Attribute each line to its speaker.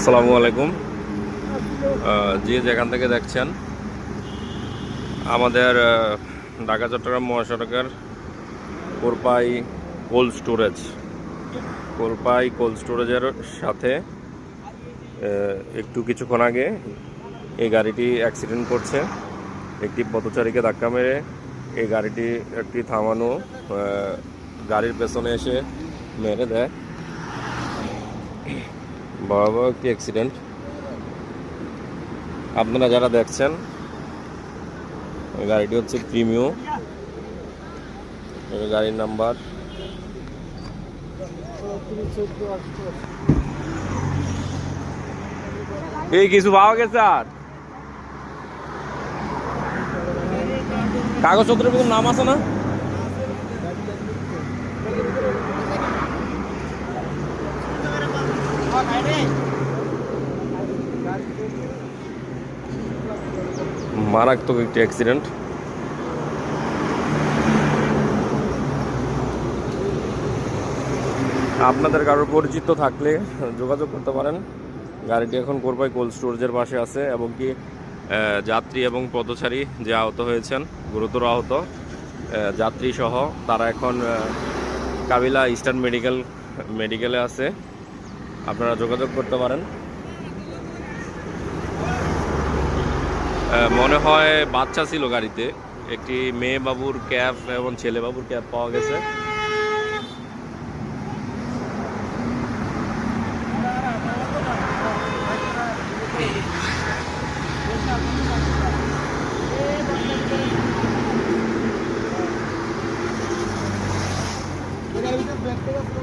Speaker 1: আসসালামু আলাইকুম। যে যেখান থেকে দেখছেন আমাদের ঢাকা চট্টগ্রাম মহাসড়কের কোরপাই কোল্ড স্টোরেজের সাথে কিছুক্ষণ আগে এই গাড়িটি অ্যাক্সিডেন্ট করছে। একটি পথচারীকে ধাক্কা মেরে এই গাড়িটি একটি থামানো গাড়ির পেছনে এসে মেরে দেয়। ভয়াবহ একটি অ্যাক্সিডেন্ট। আপনারা যারা দেখছেন, গাড়িটি হচ্ছে প্রিমিও, গাড়ির নাম্বার এই কিছু পাওয়া গেছে। আর কাগজপত্রের ভিতর নাম আছে না? মারাত্মক একটি অ্যাক্সিডেন্ট। আপনাদের কারোর পরিচিত থাকলে যোগাযোগ করতে পারেন। গাড়িটি এখন কোরপাই কোল্ড স্টোরেজের পাশে আছে এবং কি যাত্রী এবং পথচারী যে আহত হয়েছেন, গুরুতর আহত যাত্রী সহ, তারা এখন কাবিলা ইস্টার্ন মেডিকেলে আছে। আপনারা যোগাযোগ করতে পারেন। মনে হয় বাচ্চা ছিল গাড়িতে। একটি মেয়ে বাবুর ক্যাব এবং ছেলে বাবুর ক্যাব পাওয়া গেছে।
Speaker 2: ব্যক্তিগত